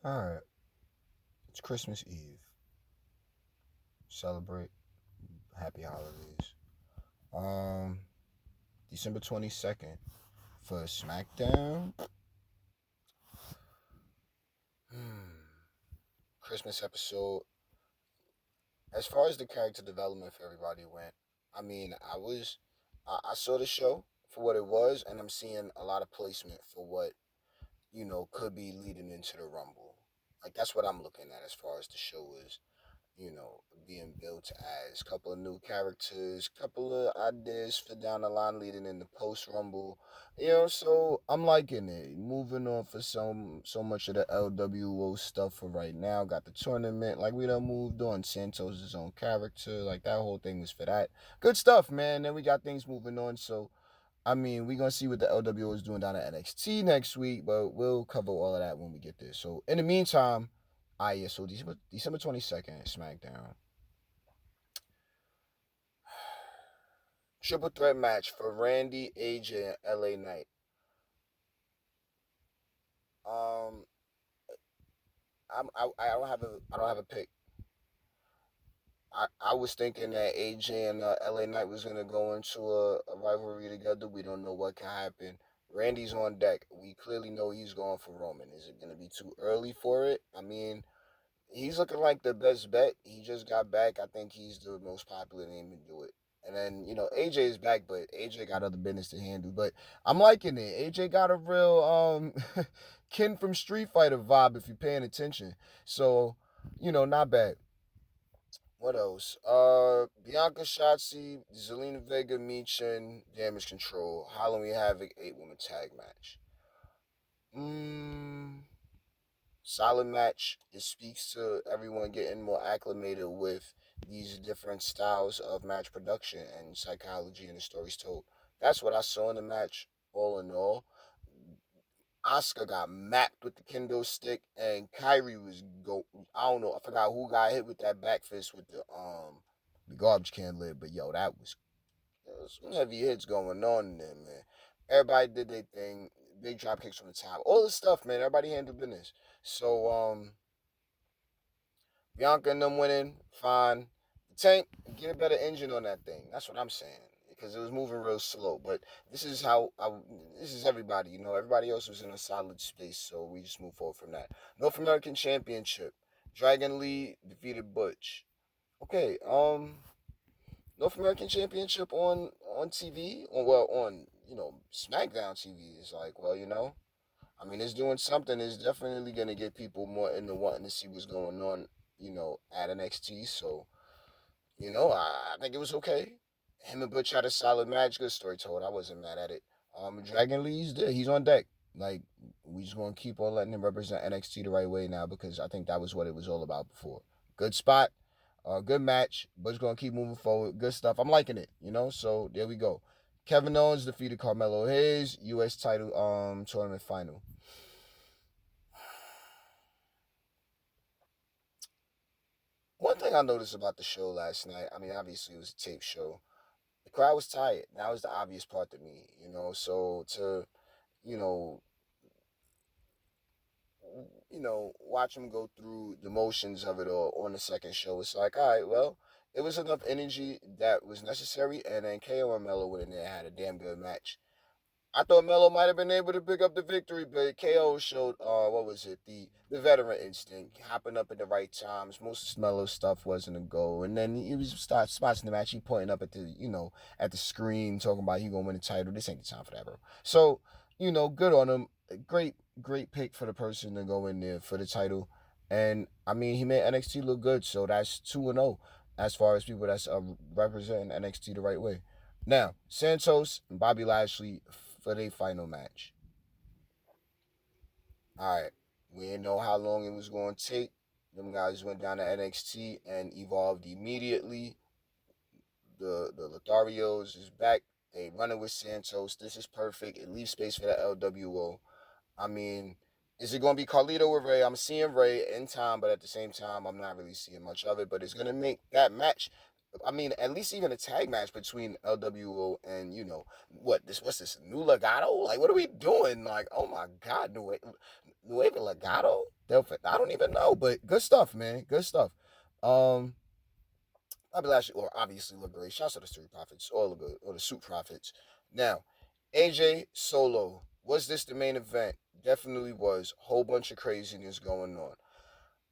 All right, it's Christmas Eve. Celebrate. Happy holidays. Um, December 22nd for Smackdown. Christmas episode. As far as the character development for everybody went, I mean, I saw the show for what it was, and I'm seeing a lot of placement for what could be leading into the Rumble. Like that's what I'm looking at as far as the show is. Being built as a couple of new characters, couple of ideas for down the line leading into post Rumble. So I'm liking it. Moving on for so much of the LWO stuff for right now. Got the tournament, like we done moved on. Santos' his own character, like that whole thing was for that. Good stuff, man. Then we got things moving on. So I mean, we're gonna see what the LWO is doing down at NXT next week, but we'll cover all of that when we get there. So in the meantime, yeah, so December 22nd, SmackDown. Triple threat match for Randy, AJ, and LA Knight. Um, I don't have a pick. I was thinking that AJ and LA Knight was gonna go into a rivalry together. We don't know what can happen. Randy's on deck. We clearly know he's going for Roman. Is it gonna be too early for it? I mean, he's looking like the best bet. He just got back. I think he's the most popular name to do it. And then, AJ is back, but AJ got other business to handle. But I'm liking it. AJ got a real Ken from Street Fighter vibe if you're paying attention. So, not bad. What else? Bianca Shotzi, Zelina Vega, Michin, Damage Control, Halloween Havoc, 8-woman tag match. Mmm. Solid match. It speaks to everyone getting more acclimated with these different styles of match production and psychology and the stories told. That's what I saw in the match, all in all. Oscar got mapped with the kendo stick, and Kyrie was go. I don't know. I forgot who got hit with that back fist with the garbage can lid, but yo, there was some heavy hits going on in there, man. Everybody did their thing. Big drop kicks from the top. All this stuff, man. Everybody handled business. So Bianca and them winning, fine. The tank, get a better engine on that thing. That's what I'm saying. Because it was moving real slow. But this is this is everybody, everybody else was in a solid space, so we just move forward from that. North American Championship. Dragon Lee defeated Butch. Okay, North American Championship on TV, on SmackDown TV is like, well, I mean, it's doing something. It's definitely gonna get people more into wanting to see what's going on, at NXT. So, I think it was okay. Him and Butch had a solid match. Good story told. I wasn't mad at it. Dragon Lee's there. He's on deck. Like, we just gonna keep on letting him represent NXT the right way now because I think that was what it was all about before. Good spot. Good match. Butch gonna keep moving forward. Good stuff. I'm liking it. So there we go. Kevin Owens defeated Carmelo Hayes. U.S. title tournament final. One thing I noticed about the show last night, I mean, obviously it was a tape show. The crowd was tired. That was the obvious part to me. So to, you know, watch them go through the motions of it all on the second show, it's like, all right, well, it was enough energy that was necessary, and then KO and Melo went in there and had a damn good match. I thought Melo might have been able to pick up the victory, but KO showed what was it, the veteran instinct, hopping up at the right times. Most of Melo's stuff wasn't a go, and then he was start spots in the match. He pointing up at the screen, talking about he gonna win the title. This ain't the time for that, bro. So good on him. Great pick for the person to go in there for the title, and I mean he made NXT look good. So that's 2-0 as far as people that's representing NXT the right way. Now, Santos and Bobby Lashley for their final match. All right. We didn't know how long it was going to take. Them guys went down to NXT and evolved immediately. The Lotharios is back. They running with Santos. This is perfect. It leaves space for the LWO. I mean, is it going to be Carlito or Ray? I'm seeing Ray in time, but at the same time, I'm not really seeing much of it. But it's going to make that match. I mean, at least even a tag match between LWO and what's this new Legato? Like, what are we doing? Like, oh my God, Nueva Legato. I don't even know, but good stuff, man. Good stuff. Um, or obviously look great. Shouts to the Street Profits, all the good, or the Suit Profits. Now, AJ Solo, was this the main event? Definitely was. Whole bunch of craziness going on.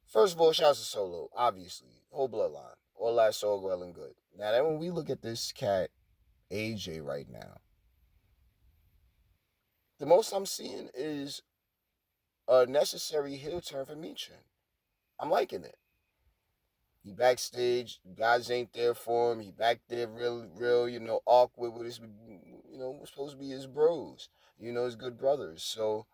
First of all, shouts to Solo, obviously. Whole bloodline. All that so well and good. Now, then when we look at this cat, AJ, right now, the most I'm seeing is a necessary heel turn for Michin. I'm liking it. He backstage, guys ain't there for him. He back there real, awkward with his, was supposed to be his bros, his good brothers. So,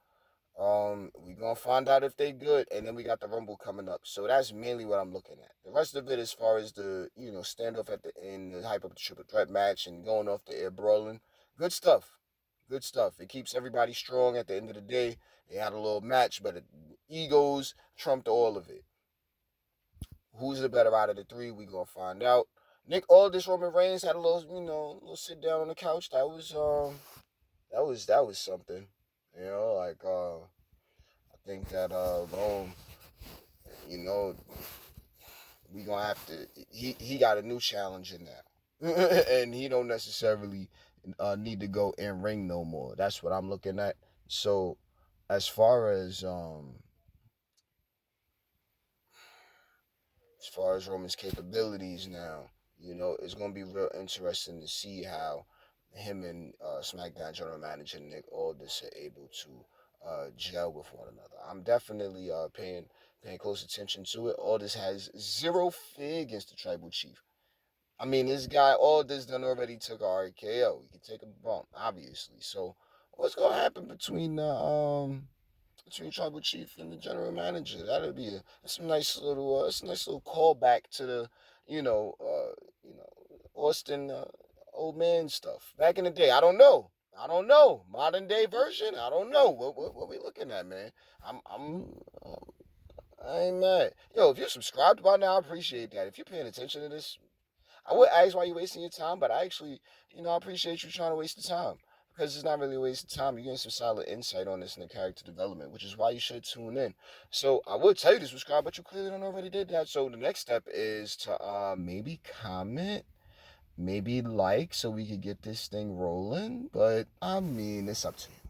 we gonna find out if they good, and then we got the Rumble coming up. So that's mainly what I'm looking at. The rest of it, as far as the, standoff at the end, the hype up the triple threat match, and going off the air brawling, good stuff. Good stuff. It keeps everybody strong at the end of the day. They had a little match, but egos trumped all of it. Who's the better out of the three? We gonna find out. Nick Aldis, Roman Reigns had a little, little sit down on the couch. That was something. I think that Rome, you know, we gonna have to. He got a new challenger now, and he don't necessarily need to go in ring no more. That's what I'm looking at. So, as far as Roman's capabilities now, it's gonna be real interesting to see how him and SmackDown general manager Nick Aldis are able to gel with one another. I'm definitely paying close attention to it. Aldis has zero fear against the tribal chief. I mean, this guy Aldis done already took a RKO. He can take a bump, obviously. So, what's gonna happen between tribal chief and the general manager? That'll be a nice little callback to the, you know, uh, Austin old man stuff back in the day. I don't know. Modern day version. I don't know. What we looking at, man? I'm I ain't mad. Yo, if you're subscribed by now, I appreciate that. If you're paying attention to this, I would ask why you're wasting your time, but I actually, I appreciate you trying to waste the time because it's not really a waste of time. You're getting some solid insight on this in the character development, which is why you should tune in. So I would tell you to subscribe, but you clearly don't already did that. So the next step is to maybe comment, maybe like, so we could get this thing rolling. But I mean, it's up to you.